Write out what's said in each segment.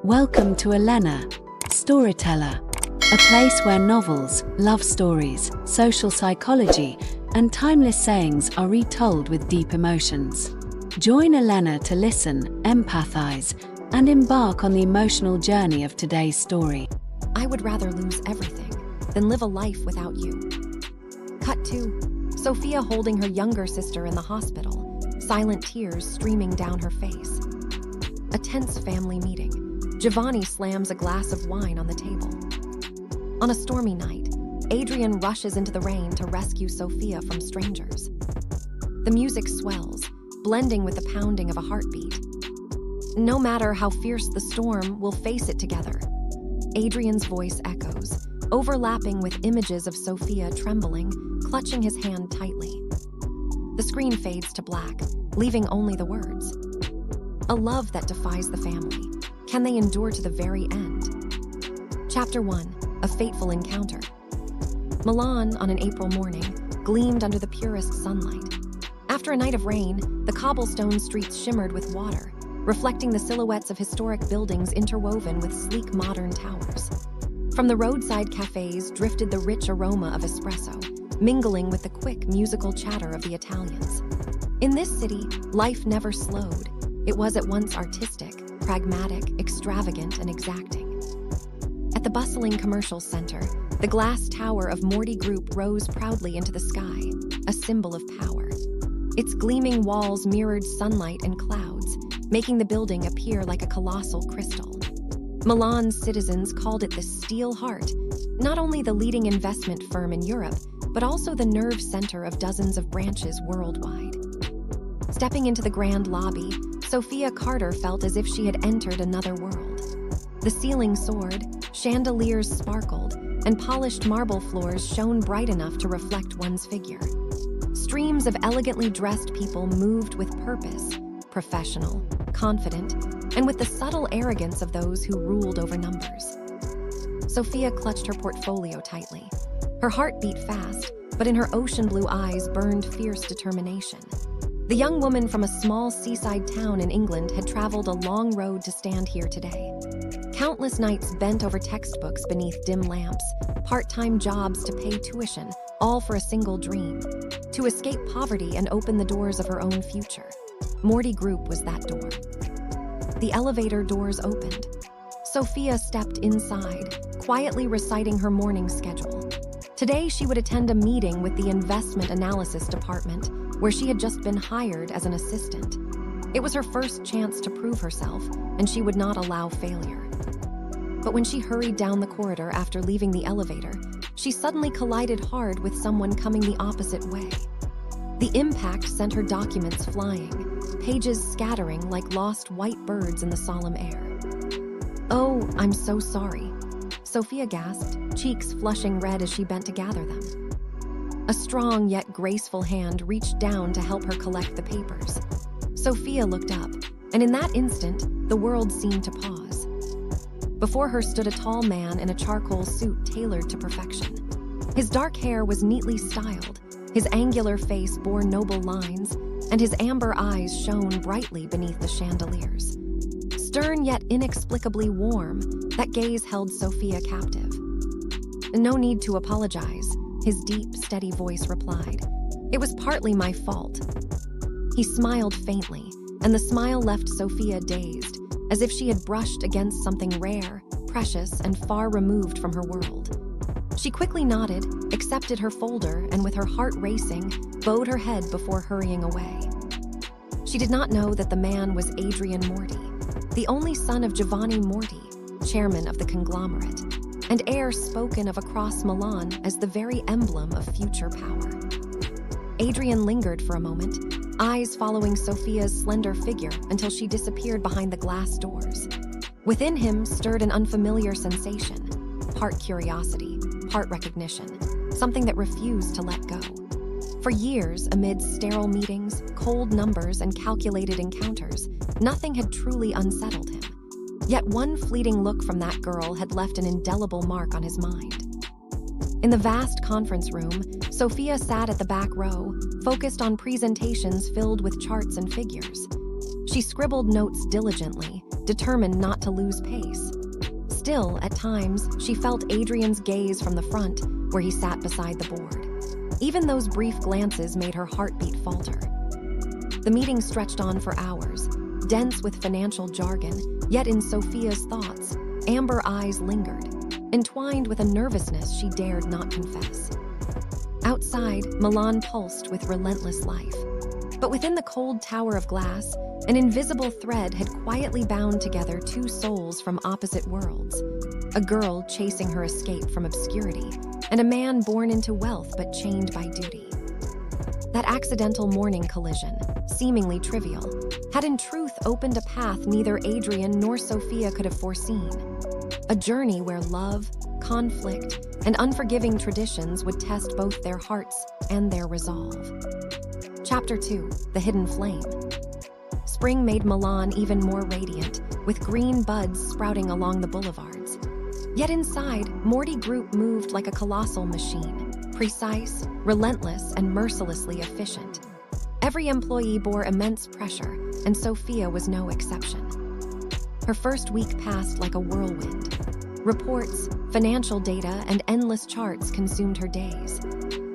Welcome to Elena, Storyteller, a place where novels, love stories, social psychology, and timeless sayings are retold with deep emotions. Join Elena to listen, empathize, and embark on the emotional journey of today's story. I would rather lose everything than live a life without you. Cut to Sophia holding her younger sister in the hospital, silent tears streaming down her face. A tense family meeting. Giovanni slams a glass of wine on the table. On a stormy night, Adrian rushes into the rain to rescue Sophia from strangers. The music swells, blending with the pounding of a heartbeat. No matter how fierce the storm, we'll face it together. Adrian's voice echoes, overlapping with images of Sophia trembling, clutching his hand tightly. The screen fades to black, leaving only the words. A love that defies the family. Can they endure to the very end? Chapter 1. A Fateful Encounter. Milan, on an April morning, gleamed under the purest sunlight. After a night of rain, the cobblestone streets shimmered with water, reflecting the silhouettes of historic buildings interwoven with sleek modern towers. From the roadside cafes drifted the rich aroma of espresso, mingling with the quick musical chatter of the Italians. In this city, life never slowed. It was at once artistic, pragmatic, extravagant, and exacting. At the bustling commercial center, the glass tower of Morty Group rose proudly into the sky, a symbol of power. Its gleaming walls mirrored sunlight and clouds, making the building appear like a colossal crystal. Milan's citizens called it the Steel Heart, not only the leading investment firm in Europe, but also the nerve center of dozens of branches worldwide. Stepping into the grand lobby, Sophia Carter felt as if she had entered another world. The ceiling soared, chandeliers sparkled, and polished marble floors shone bright enough to reflect one's figure. Streams of elegantly dressed people moved with purpose, professional, confident, and with the subtle arrogance of those who ruled over numbers. Sophia clutched her portfolio tightly. Her heart beat fast, but in her ocean blue eyes burned fierce determination. The young woman from a small seaside town in England had traveled a long road to stand here today. Countless nights bent over textbooks beneath dim lamps, part-time jobs to pay tuition, all for a single dream: to escape poverty and open the doors of her own future. Morty Group was that door. The elevator doors opened. Sophia stepped inside, quietly reciting her morning schedule. Today she would attend a meeting with the investment analysis department, where she had just been hired as an assistant. It was her first chance to prove herself, and she would not allow failure. But when she hurried down the corridor after leaving the elevator, she suddenly collided hard with someone coming the opposite way. The impact sent her documents flying, pages scattering like lost white birds in the solemn air. "Oh, I'm so sorry," Sophia gasped, cheeks flushing red as she bent to gather them. A strong yet graceful hand reached down to help her collect the papers. Sophia looked up, and in that instant, the world seemed to pause. Before her stood a tall man in a charcoal suit tailored to perfection. His dark hair was neatly styled, his angular face bore noble lines, and his amber eyes shone brightly beneath the chandeliers. Stern yet inexplicably warm, that gaze held Sophia captive. "No need to apologize," his deep, steady voice replied. "It was partly my fault." He smiled faintly, and the smile left Sophia dazed, as if she had brushed against something rare, precious, and far removed from her world. She quickly nodded, accepted her folder, and with her heart racing, bowed her head before hurrying away. She did not know that the man was Adrian Morty, the only son of Giovanni Morty, chairman of the conglomerate, and heir spoken of across Milan as the very emblem of future power. Adrian lingered for a moment, eyes following Sophia's slender figure until she disappeared behind the glass doors. Within him stirred an unfamiliar sensation, part curiosity, part recognition, something that refused to let go. For years, amid sterile meetings, cold numbers, and calculated encounters, nothing had truly unsettled him. Yet one fleeting look from that girl had left an indelible mark on his mind. In the vast conference room, Sophia sat at the back row, focused on presentations filled with charts and figures. She scribbled notes diligently, determined not to lose pace. Still, at times, she felt Adrian's gaze from the front, where he sat beside the board. Even those brief glances made her heartbeat falter. The meeting stretched on for hours, dense with financial jargon, yet in Sophia's thoughts, amber eyes lingered, entwined with a nervousness she dared not confess. Outside, Milan pulsed with relentless life. But within the cold tower of glass, an invisible thread had quietly bound together two souls from opposite worlds. A girl chasing her escape from obscurity, and a man born into wealth but chained by duty. That accidental morning collision, seemingly trivial, had in truth opened a path neither Adrian nor Sophia could have foreseen. A journey where love, conflict, and unforgiving traditions would test both their hearts and their resolve. Chapter 2: The Hidden Flame. Spring made Milan even more radiant, with green buds sprouting along the boulevards. Yet inside, Morty Group moved like a colossal machine, precise, relentless, and mercilessly efficient. Every employee bore immense pressure, and Sophia was no exception. Her first week passed like a whirlwind. Reports, financial data, and endless charts consumed her days.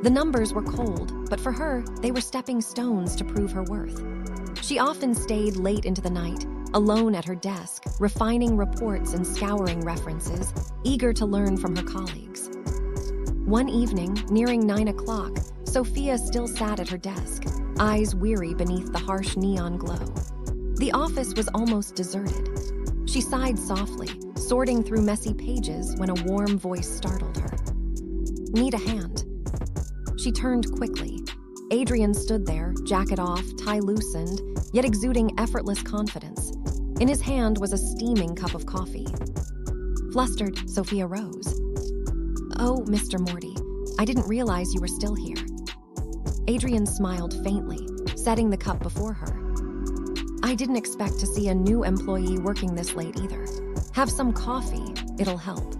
The numbers were cold, but for her, they were stepping stones to prove her worth. She often stayed late into the night, alone at her desk, refining reports and scouring references, eager to learn from her colleagues. One evening, nearing 9 o'clock, Sophia still sat at her desk, eyes weary beneath the harsh neon glow. The office was almost deserted. She sighed softly, sorting through messy pages when a warm voice startled her. "Need a hand?" She turned quickly. Adrian stood there, jacket off, tie loosened, yet exuding effortless confidence. In his hand was a steaming cup of coffee. Flustered, Sophia rose. "Oh, Mr. Morty, I didn't realize you were still here." Adrian smiled faintly, setting the cup before her. "I didn't expect to see a new employee working this late either. Have some coffee, it'll help."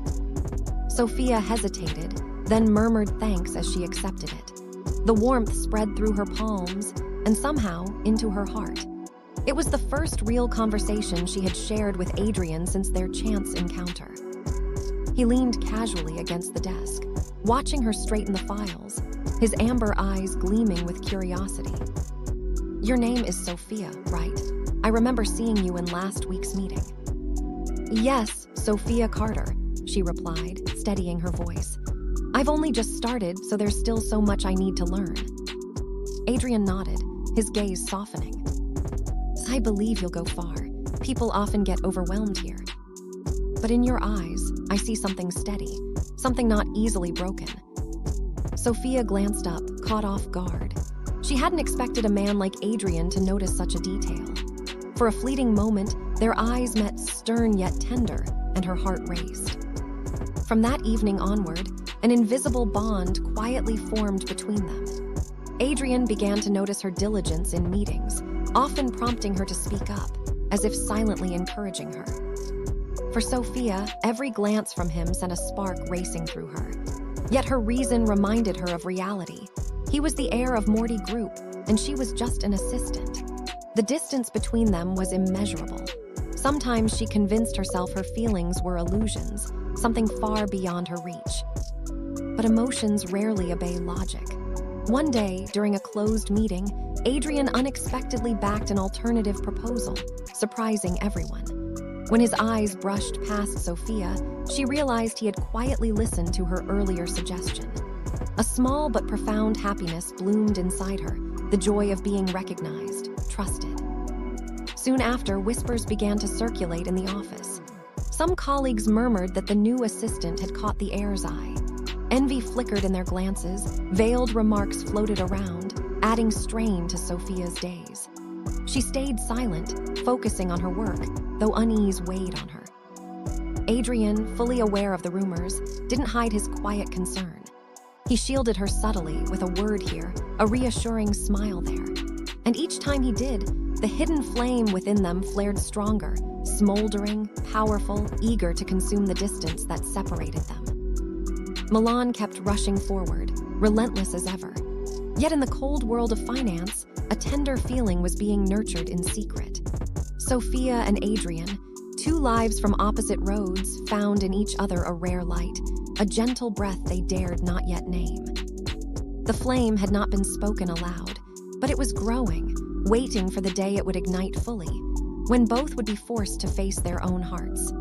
Sophia hesitated, then murmured thanks as she accepted it. The warmth spread through her palms and somehow into her heart. It was the first real conversation she had shared with Adrian since their chance encounter. He leaned casually against the desk, watching her straighten the files, his amber eyes gleaming with curiosity. "Your name is Sophia, right? I remember seeing you in last week's meeting." "Yes, Sophia Carter," she replied, steadying her voice. "I've only just started, so there's still so much I need to learn." Adrian nodded, his gaze softening. "I believe you'll go far. People often get overwhelmed here. But in your eyes, I see something steady, something not easily broken." Sophia glanced up, caught off guard. She hadn't expected a man like Adrian to notice such a detail. For a fleeting moment, their eyes met stern yet tender, and her heart raced. From that evening onward, an invisible bond quietly formed between them. Adrian began to notice her diligence in meetings, often prompting her to speak up, as if silently encouraging her. For Sophia, every glance from him sent a spark racing through her. Yet her reason reminded her of reality. He was the heir of Morty Group, and she was just an assistant. The distance between them was immeasurable. Sometimes she convinced herself her feelings were illusions, something far beyond her reach. But emotions rarely obey logic. One day, during a closed meeting, Adrian unexpectedly backed an alternative proposal, surprising everyone. When his eyes brushed past Sophia, she realized he had quietly listened to her earlier suggestion. A small but profound happiness bloomed inside her, the joy of being recognized, trusted. Soon after, whispers began to circulate in the office. Some colleagues murmured that the new assistant had caught the heir's eye. Envy flickered in their glances, veiled remarks floated around, adding strain to Sophia's days. She stayed silent, focusing on her work, though unease weighed on her. Adrian, fully aware of the rumors, didn't hide his quiet concern. He shielded her subtly with a word here, a reassuring smile there. And each time he did, the hidden flame within them flared stronger, smoldering, powerful, eager to consume the distance that separated them. Milan kept rushing forward, relentless as ever. Yet in the cold world of finance, a tender feeling was being nurtured in secret. Sophia and Adrian, Two lives from opposite roads found in each other a rare light, a gentle breath they dared not yet name. The flame had not been spoken aloud, but it was growing, waiting for the day it would ignite fully, when both would be forced to face their own hearts.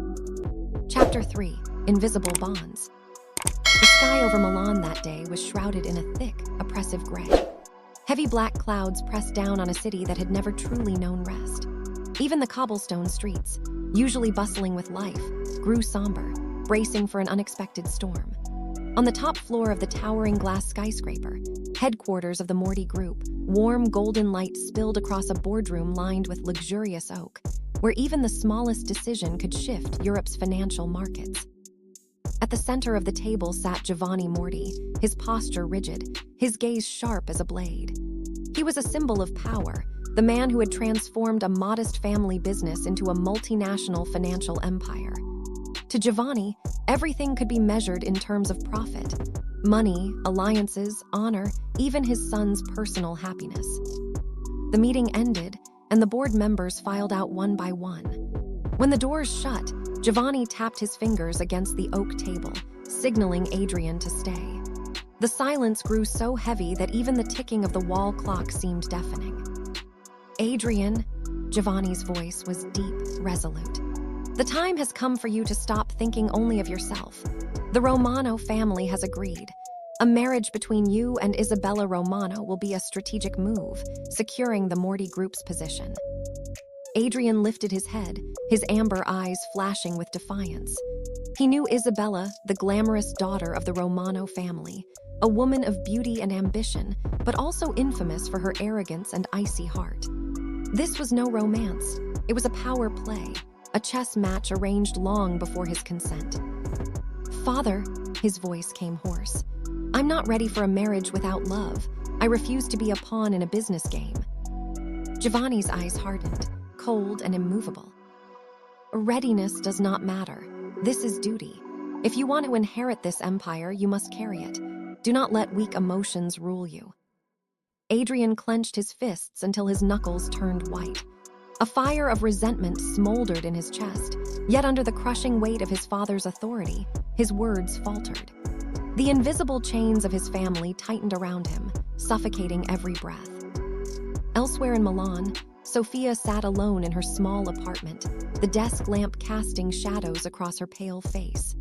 Chapter 3: Invisible Bonds. The sky over Milan that day was shrouded in a thick, oppressive gray. Heavy black clouds pressed down on a city that had never truly known rest. Even the cobblestone streets, usually bustling with life, grew somber, bracing for an unexpected storm. On the top floor of the towering glass skyscraper, headquarters of the Morty Group, warm golden light spilled across a boardroom lined with luxurious oak, where even the smallest decision could shift Europe's financial markets. At the center of the table sat Giovanni Morty, his posture rigid, his gaze sharp as a blade. He was a symbol of power, the man who had transformed a modest family business into a multinational financial empire. To Giovanni, everything could be measured in terms of profit. Money, alliances, honor, even his son's personal happiness. The meeting ended, and the board members filed out one by one. When the doors shut, Giovanni tapped his fingers against the oak table, signaling Adrian to stay. The silence grew so heavy that even the ticking of the wall clock seemed deafening. "Adrian," Giovanni's voice was deep, resolute. "The time has come for you to stop thinking only of yourself. The Romano family has agreed. A marriage between you and Isabella Romano will be a strategic move, securing the Morty Group's position." Adrian lifted his head, his amber eyes flashing with defiance. He knew Isabella, the glamorous daughter of the Romano family, a woman of beauty and ambition, but also infamous for her arrogance and icy heart. This was no romance. It was a power play, a chess match arranged long before his consent. "Father," his voice came hoarse, "I'm not ready for a marriage without love. I refuse to be a pawn in a business game." Giovanni's eyes hardened, cold and immovable. "Readiness does not matter. This is duty. If you want to inherit this empire, you must carry it. Do not let weak emotions rule you." Adrian clenched his fists until his knuckles turned white. A fire of resentment smoldered in his chest, yet under the crushing weight of his father's authority, his words faltered. The invisible chains of his family tightened around him, suffocating every breath. Elsewhere in Milan, Sophia sat alone in her small apartment, the desk lamp casting shadows across her pale face.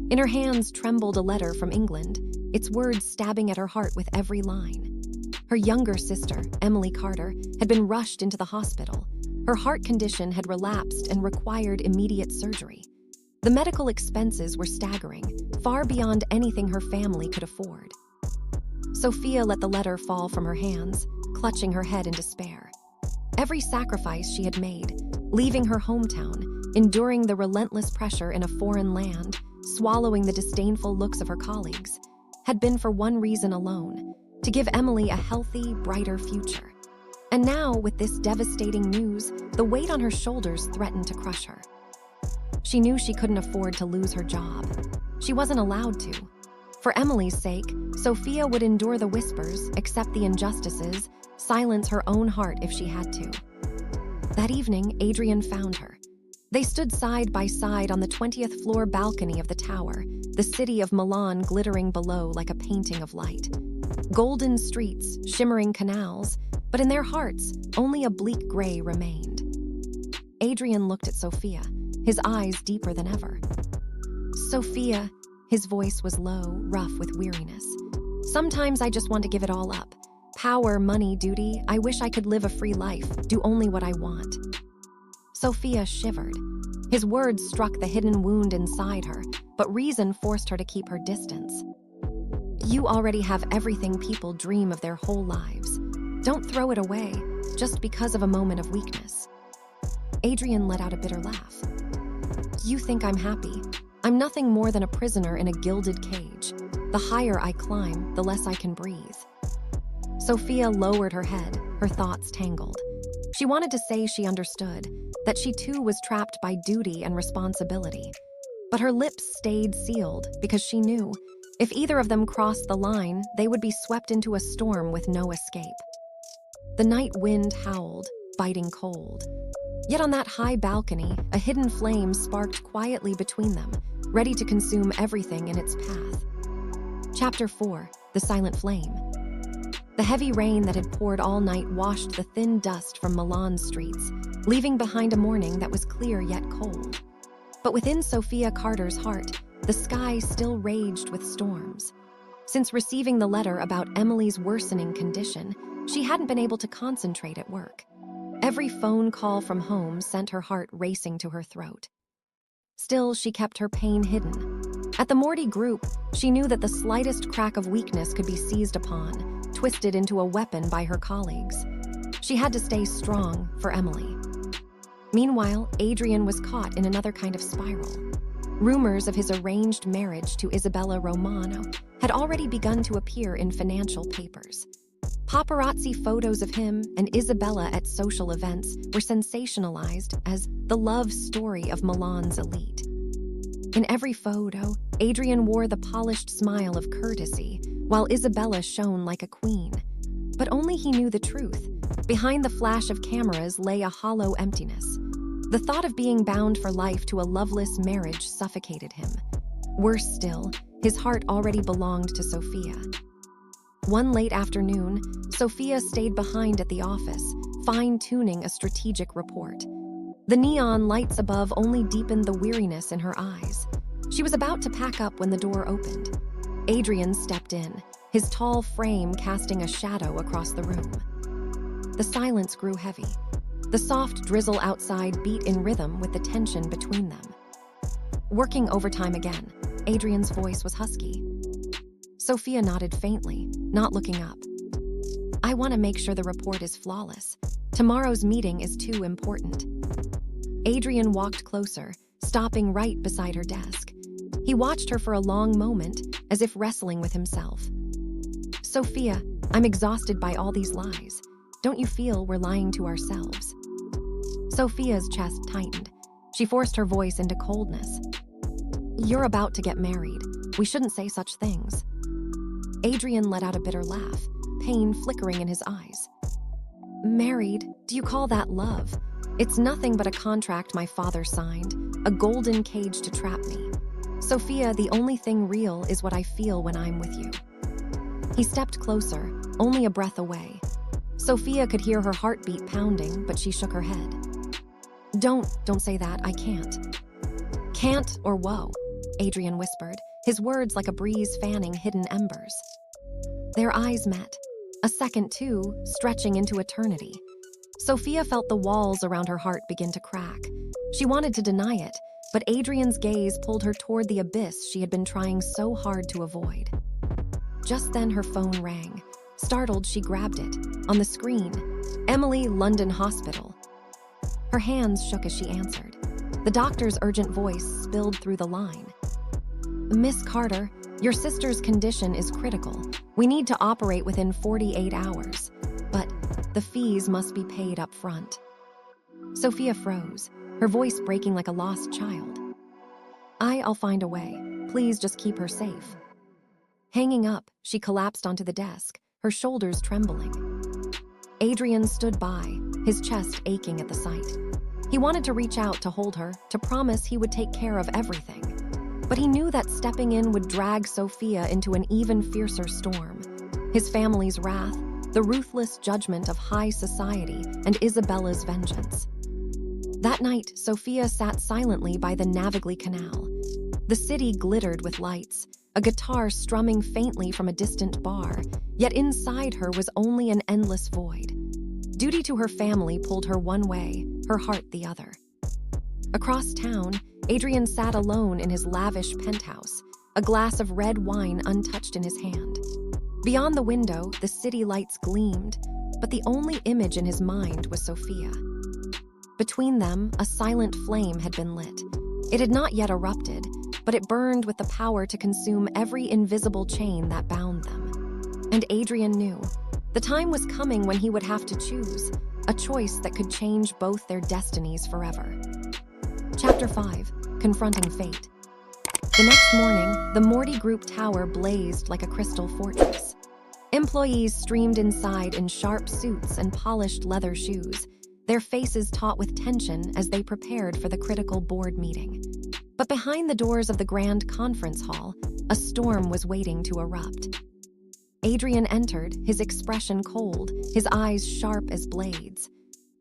In her hands trembled a letter from England, its words stabbing at her heart with every line. Her younger sister, Emily Carter, had been rushed into the hospital. Her heart condition had relapsed and required immediate surgery. The medical expenses were staggering, far beyond anything her family could afford. Sophia let the letter fall from her hands, clutching her head in despair. Every sacrifice she had made, leaving her hometown, enduring the relentless pressure in a foreign land, swallowing the disdainful looks of her colleagues, had been for one reason alone: to give Emily a healthy, brighter future. And now, with this devastating news, the weight on her shoulders threatened to crush her. She knew she couldn't afford to lose her job. She wasn't allowed to. For Emily's sake, Sophia would endure the whispers, accept the injustices, silence her own heart if she had to. That evening, Adrian found her. They stood side by side on the 20th floor balcony of the tower, the city of Milan glittering below like a painting of light. Golden streets, shimmering canals, but in their hearts, only a bleak gray remained. Adrian looked at Sophia, his eyes deeper than ever. "Sophia," his voice was low, rough with weariness. "Sometimes I just want to give it all up. Power, money, duty. I wish I could live a free life, do only what I want." Sophia shivered. His words struck the hidden wound inside her, but reason forced her to keep her distance. "You already have everything people dream of their whole lives. Don't throw it away, just because of a moment of weakness." Adrian let out a bitter laugh. "You think I'm happy? I'm nothing more than a prisoner in a gilded cage. The higher I climb, the less I can breathe." Sophia lowered her head, her thoughts tangled. She wanted to say she understood, that she too was trapped by duty and responsibility. But her lips stayed sealed because she knew, if either of them crossed the line, they would be swept into a storm with no escape. The night wind howled, biting cold. Yet on that high balcony, a hidden flame sparked quietly between them, ready to consume everything in its path. Chapter 4: The Silent Flame. The heavy rain that had poured all night washed the thin dust from Milan's streets, leaving behind a morning that was clear yet cold. But within Sophia Carter's heart, the sky still raged with storms. Since receiving the letter about Emily's worsening condition, she hadn't been able to concentrate at work. Every phone call from home sent her heart racing to her throat. Still, she kept her pain hidden. At the Morty group, she knew that the slightest crack of weakness could be seized upon, twisted into a weapon by her colleagues. She had to stay strong for Emily. Meanwhile, Adrian was caught in another kind of spiral. Rumors of his arranged marriage to Isabella Romano had already begun to appear in financial papers. Paparazzi photos of him and Isabella at social events were sensationalized as the love story of Milan's elite. In every photo, Adrian wore the polished smile of courtesy, while Isabella shone like a queen. But only he knew the truth. Behind the flash of cameras lay a hollow emptiness. The thought of being bound for life to a loveless marriage suffocated him. Worse still, his heart already belonged to Sophia. One late afternoon, Sophia stayed behind at the office, fine-tuning a strategic report. The neon lights above only deepened the weariness in her eyes. She was about to pack up when the door opened. Adrian stepped in, his tall frame casting a shadow across the room. The silence grew heavy. The soft drizzle outside beat in rhythm with the tension between them. Working overtime again, Adrian's voice was husky. Sophia nodded faintly, not looking up. I want to make sure the report is flawless. Tomorrow's meeting is too important. Adrian walked closer, stopping right beside her desk. He watched her for a long moment, as if wrestling with himself. Sophia, I'm exhausted by all these lies. Don't you feel we're lying to ourselves? Sophia's chest tightened. She forced her voice into coldness. You're about to get married. We shouldn't say such things. Adrian let out a bitter laugh, pain flickering in his eyes. Married? Do you call that love? It's nothing but a contract my father signed, a golden cage to trap me. Sophia, the only thing real is what I feel when I'm with you. He stepped closer, only a breath away. Sophia could hear her heartbeat pounding, but she shook her head. Don't say that, I can't. Can't or whoa, Adrian whispered, his words like a breeze fanning hidden embers. Their eyes met, a second too, stretching into eternity. Sophia felt the walls around her heart begin to crack. She wanted to deny it, but Adrian's gaze pulled her toward the abyss she had been trying so hard to avoid. Just then her phone rang. Startled, she grabbed it. On the screen, Emily, London Hospital. Her hands shook as she answered. The doctor's urgent voice spilled through the line. Miss Carter, your sister's condition is critical. We need to operate within 48 hours, but the fees must be paid up front. Sophia froze, her voice breaking like a lost child. I'll find a way. Please just keep her safe. Hanging up, she collapsed onto the desk, her shoulders trembling. Adrian stood by, his chest aching at the sight. He wanted to reach out to hold her, to promise he would take care of everything. But he knew that stepping in would drag Sophia into an even fiercer storm. His family's wrath, the ruthless judgment of high society, and Isabella's vengeance. That night, Sophia sat silently by the Navigli Canal. The city glittered with lights, a guitar strumming faintly from a distant bar, yet inside her was only an endless void. Duty to her family pulled her one way, her heart the other. Across town, Adrian sat alone in his lavish penthouse, a glass of red wine untouched in his hand. Beyond the window, the city lights gleamed, but the only image in his mind was Sophia. Between them, a silent flame had been lit. It had not yet erupted, but it burned with the power to consume every invisible chain that bound them. And Adrian knew the time was coming when he would have to choose, a choice that could change both their destinies forever. Chapter 5: Confronting Fate. The next morning, the Morty Group tower blazed like a crystal fortress. Employees streamed inside in sharp suits and polished leather shoes, their faces taut with tension as they prepared for the critical board meeting. But behind the doors of the grand conference hall, a storm was waiting to erupt. Adrian entered, his expression cold, his eyes sharp as blades.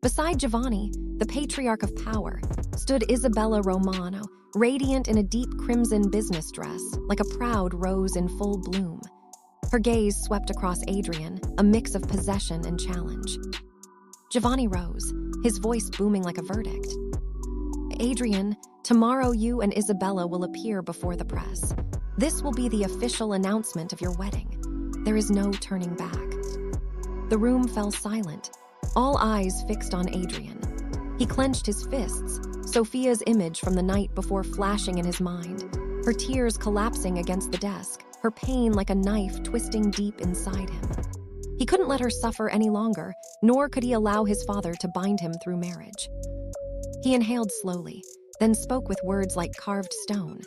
Beside Giovanni, the patriarch of power, stood Isabella Romano, radiant in a deep crimson business dress, like a proud rose in full bloom. Her gaze swept across Adrian, a mix of possession and challenge. Giovanni rose, his voice booming like a verdict. "Adrian, tomorrow you and Isabella will appear before the press. This will be the official announcement of your wedding. There is no turning back." The room fell silent, all eyes fixed on Adrian. He clenched his fists, Sophia's image from the night before flashing in his mind, her tears collapsing against the desk, her pain like a knife twisting deep inside him. He couldn't let her suffer any longer, nor could he allow his father to bind him through marriage. He inhaled slowly, then spoke with words like carved stone.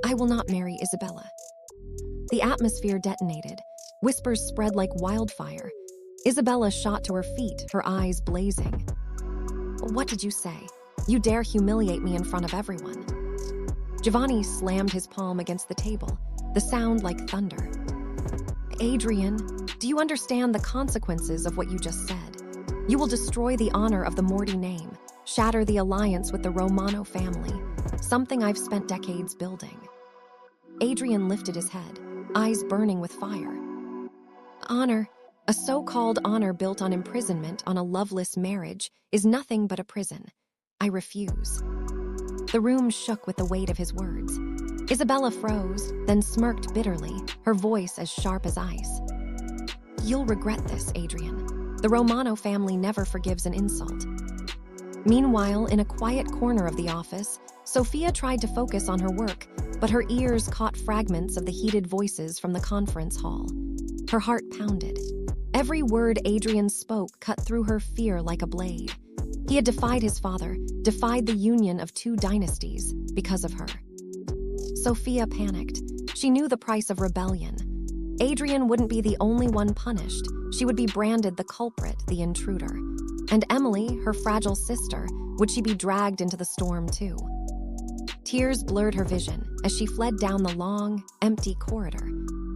"I will not marry Isabella." The atmosphere detonated. Whispers spread like wildfire. Isabella shot to her feet, her eyes blazing. "What did you say? You dare humiliate me in front of everyone." Giovanni slammed his palm against the table, the sound like thunder. "Adrian, do you understand the consequences of what you just said? You will destroy the honor of the Morty name, shatter the alliance with the Romano family, something I've spent decades building." Adrian lifted his head, eyes burning with fire. "Honor, a so-called honor built on imprisonment on a loveless marriage, is nothing but a prison. I refuse." The room shook with the weight of his words. Isabella froze, then smirked bitterly, her voice as sharp as ice. "You'll regret this, Adrian. The Romano family never forgives an insult." Meanwhile, in a quiet corner of the office, Sophia tried to focus on her work, but her ears caught fragments of the heated voices from the conference hall. Her heart pounded. Every word Adrian spoke cut through her fear like a blade. He had defied his father, defied the union of two dynasties, because of her. Sophia panicked. She knew the price of rebellion. Adrian wouldn't be the only one punished. She would be branded the culprit, the intruder. And Emily, her fragile sister, would she be dragged into the storm too? Tears blurred her vision as she fled down the long, empty corridor,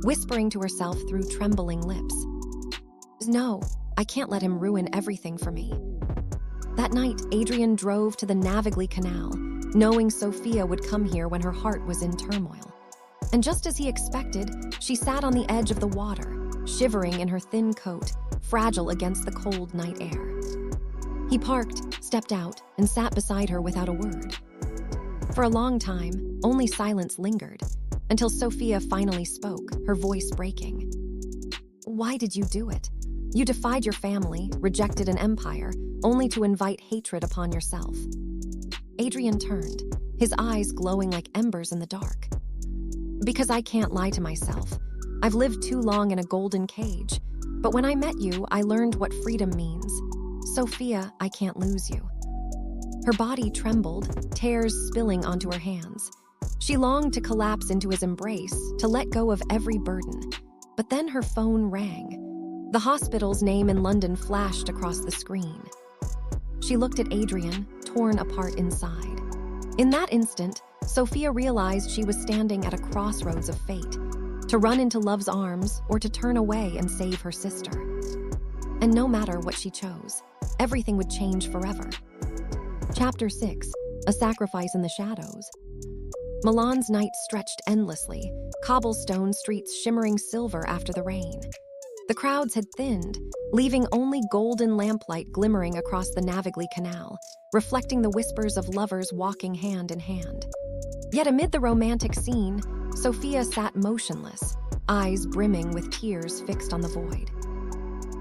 whispering to herself through trembling lips. "No, I can't let him ruin everything for me." That night, Adrian drove to the Navigli Canal, knowing Sophia would come here when her heart was in turmoil. And just as he expected, she sat on the edge of the water, shivering in her thin coat, fragile against the cold night air. He parked, stepped out, and sat beside her without a word. For a long time, only silence lingered, until Sophia finally spoke, her voice breaking. "Why did you do it? You defied your family, rejected an empire, only to invite hatred upon yourself." Adrian turned, his eyes glowing like embers in the dark. "Because I can't lie to myself. I've lived too long in a golden cage. But when I met you, I learned what freedom means. Sophia, I can't lose you." Her body trembled, tears spilling onto her hands. She longed to collapse into his embrace, to let go of every burden. But then her phone rang. The hospital's name in London flashed across the screen. She looked at Adrian, torn apart inside. In that instant, Sophia realized she was standing at a crossroads of fate, to run into love's arms or to turn away and save her sister. And no matter what she chose, everything would change forever. Chapter 6, A Sacrifice in the Shadows. Milan's night stretched endlessly, cobblestone streets shimmering silver after the rain. The crowds had thinned, leaving only golden lamplight glimmering across the Navigli Canal, reflecting the whispers of lovers walking hand in hand. Yet amid the romantic scene, Sophia sat motionless, eyes brimming with tears fixed on the void.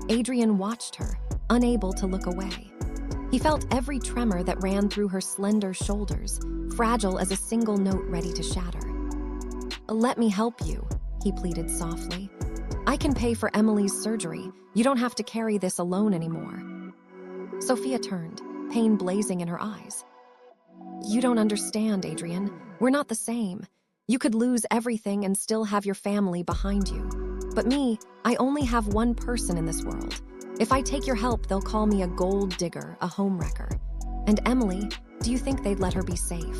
Adrian watched her, unable to look away. He felt every tremor that ran through her slender shoulders, fragile as a single note ready to shatter. "Let me help you," he pleaded softly. "I can pay for Emily's surgery. You don't have to carry this alone anymore." Sophia turned, pain blazing in her eyes. "You don't understand, Adrian. We're not the same. You could lose everything and still have your family behind you. But me, I only have one person in this world. If I take your help, they'll call me a gold digger, a homewrecker. And Emily, do you think they'd let her be safe?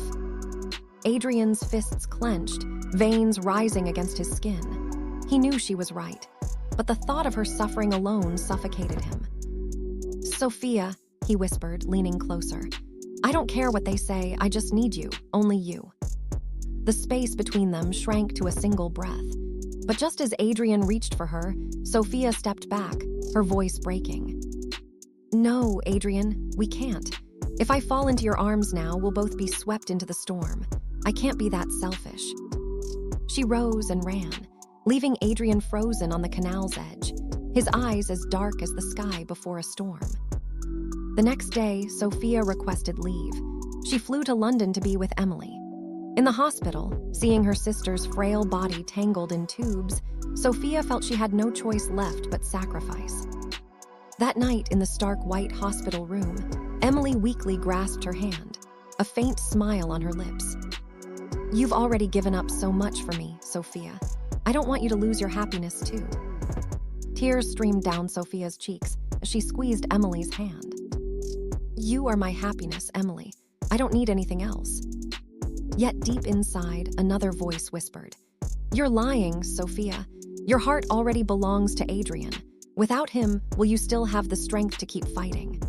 Adrian's fists clenched, veins rising against his skin. He knew she was right, but the thought of her suffering alone suffocated him. Sophia, he whispered, leaning closer. I don't care what they say, I just need you, only you. The space between them shrank to a single breath. But just as Adrian reached for her, Sophia stepped back, her voice breaking. No, Adrian, we can't. If I fall into your arms now, we'll both be swept into the storm. I can't be that selfish. She rose and ran, leaving Adrian frozen on the canal's edge, his eyes as dark as the sky before a storm. The next day, Sophia requested leave. She flew to London to be with Emily. In the hospital, seeing her sister's frail body tangled in tubes, Sophia felt she had no choice left but sacrifice. That night in the stark white hospital room, Emily weakly grasped her hand, a faint smile on her lips. You've already given up so much for me, Sophia. I don't want you to lose your happiness too. Tears streamed down Sophia's cheeks as she squeezed Emily's hand. You are my happiness, Emily. I don't need anything else. Yet deep inside, another voice whispered, You're lying, Sophia. Your heart already belongs to Adrian. Without him, will you still have the strength to keep fighting?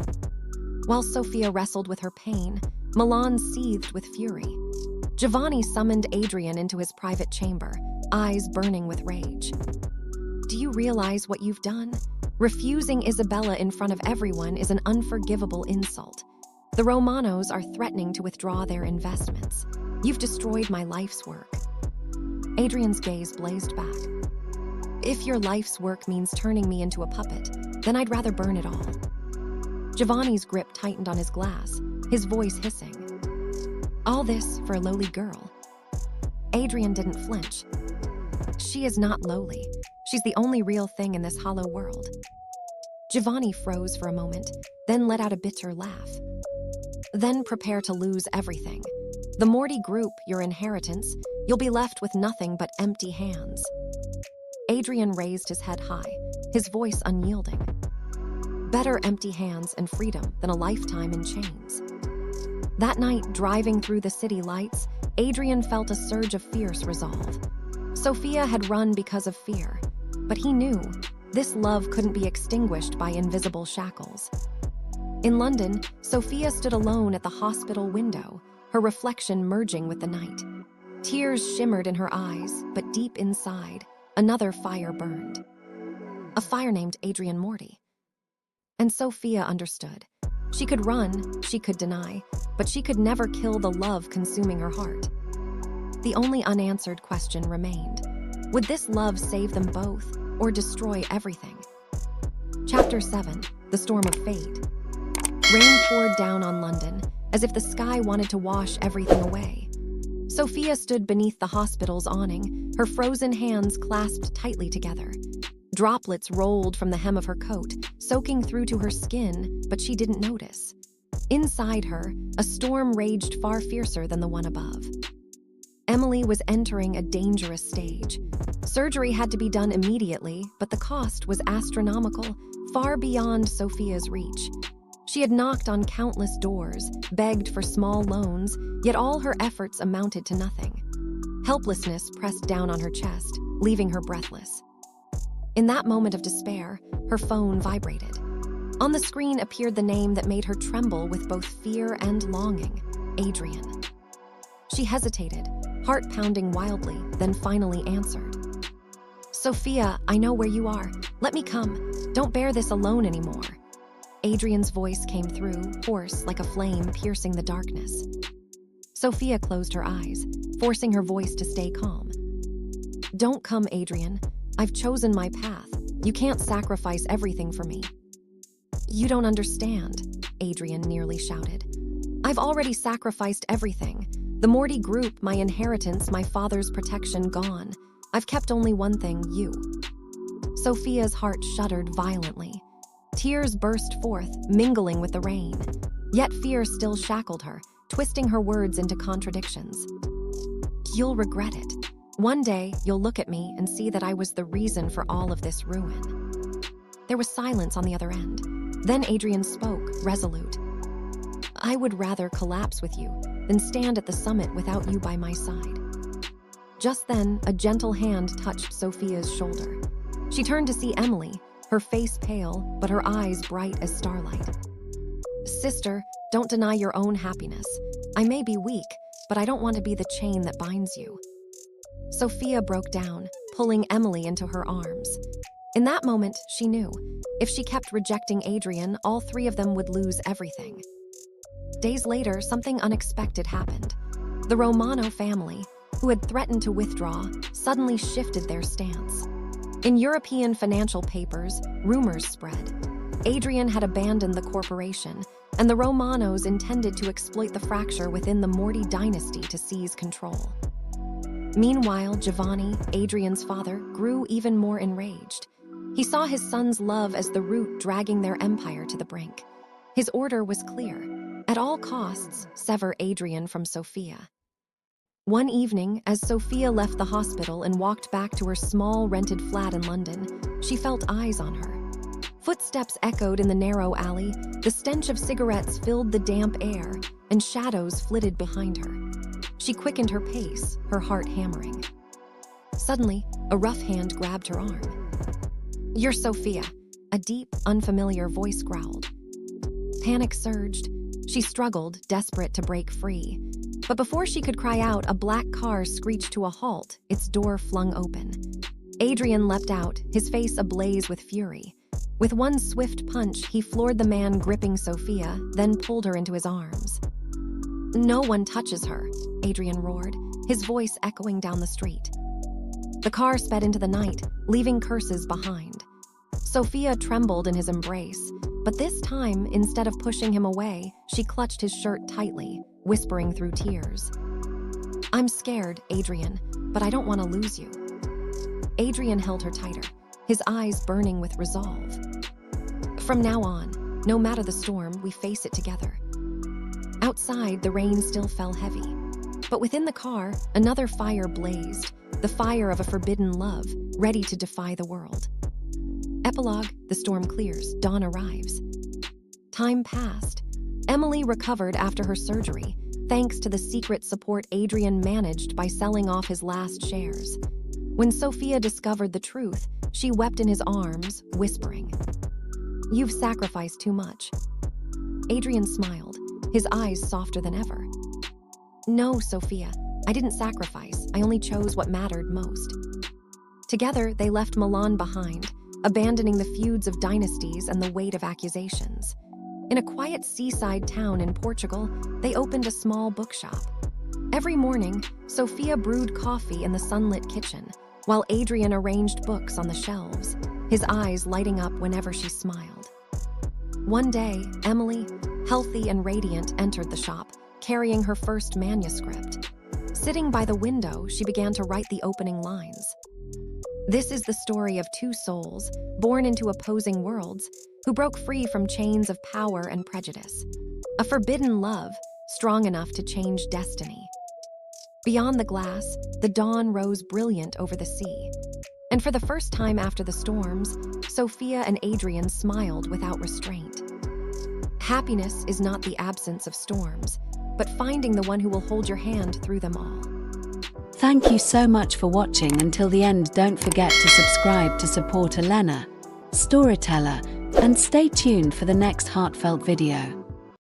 While Sophia wrestled with her pain, Milan seethed with fury. Giovanni summoned Adrian into his private chamber, eyes burning with rage. Do you realize what you've done? Refusing Isabella in front of everyone is an unforgivable insult. The Romanos are threatening to withdraw their investments. You've destroyed my life's work. Adrian's gaze blazed back. If your life's work means turning me into a puppet, then I'd rather burn it all. Giovanni's grip tightened on his glass, his voice hissing. All this for a lowly girl. Adrian didn't flinch. She is not lowly. She's the only real thing in this hollow world. Giovanni froze for a moment, then let out a bitter laugh. Then prepare to lose everything. The Morty group, your inheritance, you'll be left with nothing but empty hands. Adrian raised his head high, his voice unyielding. Better empty hands and freedom than a lifetime in chains. That night, driving through the city lights, Adrian felt a surge of fierce resolve. Sophia had run because of fear, but he knew this love couldn't be extinguished by invisible shackles. In London, Sophia stood alone at the hospital window, her reflection merging with the night. Tears shimmered in her eyes, but deep inside, another fire burned. A fire named Adrian Morty. And Sophia understood. She could run, she could deny, but she could never kill the love consuming her heart. The only unanswered question remained. Would this love save them both, or destroy everything? Chapter 7, The Storm of Fate. Rain poured down on London, as if the sky wanted to wash everything away. Sophia stood beneath the hospital's awning, her frozen hands clasped tightly together. Droplets rolled from the hem of her coat, soaking through to her skin, but she didn't notice. Inside her, a storm raged far fiercer than the one above. Emily was entering a dangerous stage. Surgery had to be done immediately, but the cost was astronomical, far beyond Sophia's reach. She had knocked on countless doors, begged for small loans, yet all her efforts amounted to nothing. Helplessness pressed down on her chest, leaving her breathless. In that moment of despair, her phone vibrated. On the screen appeared the name that made her tremble with both fear and longing, Adrian. She hesitated, heart pounding wildly, then finally answered. Sophia, I know where you are. Let me come. Don't bear this alone anymore. Adrian's voice came through, hoarse like a flame piercing the darkness. Sophia closed her eyes, forcing her voice to stay calm. Don't come, Adrian. I've chosen my path. You can't sacrifice everything for me. You don't understand, Adrian nearly shouted. I've already sacrificed everything. The Morty group, my inheritance, my father's protection gone. I've kept only one thing, you. Sophia's heart shuddered violently. Tears burst forth, mingling with the rain. Yet fear still shackled her, twisting her words into contradictions. You'll regret it. One day, you'll look at me and see that I was the reason for all of this ruin. There was silence on the other end. Then Adrian spoke, resolute. I would rather collapse with you than stand at the summit without you by my side. Just then, a gentle hand touched Sophia's shoulder. She turned to see Emily, her face pale, but her eyes bright as starlight. Sister, don't deny your own happiness. I may be weak, but I don't want to be the chain that binds you. Sophia broke down, pulling Emily into her arms. In that moment, she knew, if she kept rejecting Adrian, all three of them would lose everything. Days later, something unexpected happened. The Romano family, who had threatened to withdraw, suddenly shifted their stance. In European financial papers, rumors spread. Adrian had abandoned the corporation, and the Romanos intended to exploit the fracture within the Morty dynasty to seize control. Meanwhile, Giovanni, Adrian's father, grew even more enraged. He saw his son's love as the root dragging their empire to the brink. His order was clear. At all costs, sever Adrian from Sophia. One evening, as Sophia left the hospital and walked back to her small rented flat in London, she felt eyes on her. Footsteps echoed in the narrow alley, the stench of cigarettes filled the damp air, and shadows flitted behind her. She quickened her pace, her heart hammering. Suddenly, a rough hand grabbed her arm. You're Sophia, a deep, unfamiliar voice growled. Panic surged. She struggled, desperate to break free. But before she could cry out, a black car screeched to a halt, its door flung open. Adrian leapt out, his face ablaze with fury. With one swift punch, he floored the man gripping Sophia, then pulled her into his arms. No one touches her, Adrian roared, his voice echoing down the street. The car sped into the night, leaving curses behind. Sophia trembled in his embrace, but this time, instead of pushing him away, she clutched his shirt tightly, whispering through tears. I'm scared, Adrian, but I don't want to lose you. Adrian held her tighter, his eyes burning with resolve. From now on, no matter the storm, we face it together. Outside, the rain still fell heavy. But within the car, another fire blazed, the fire of a forbidden love, ready to defy the world. Epilogue, the storm clears, dawn arrives. Time passed. Emily recovered after her surgery, thanks to the secret support Adrian managed by selling off his last shares. When Sophia discovered the truth, she wept in his arms, whispering, You've sacrificed too much. Adrian smiled, his eyes softer than ever. No, Sophia, I didn't sacrifice. I only chose what mattered most. Together, they left Milan behind, abandoning the feuds of dynasties and the weight of accusations. In a quiet seaside town in Portugal, they opened a small bookshop. Every morning, Sophia brewed coffee in the sunlit kitchen, while Adrian arranged books on the shelves, his eyes lighting up whenever she smiled. One day, Emily, healthy and radiant, entered the shop, carrying her first manuscript. Sitting by the window, she began to write the opening lines. This is the story of two souls, born into opposing worlds, who broke free from chains of power and prejudice. A forbidden love, strong enough to change destiny. Beyond the glass, the dawn rose brilliant over the sea. And for the first time after the storms, Sophia and Adrian smiled without restraint. Happiness is not the absence of storms, but finding the one who will hold your hand through them all. Thank you so much for watching until the end. Don't forget to subscribe to support Elena, storyteller, and stay tuned for the next heartfelt video.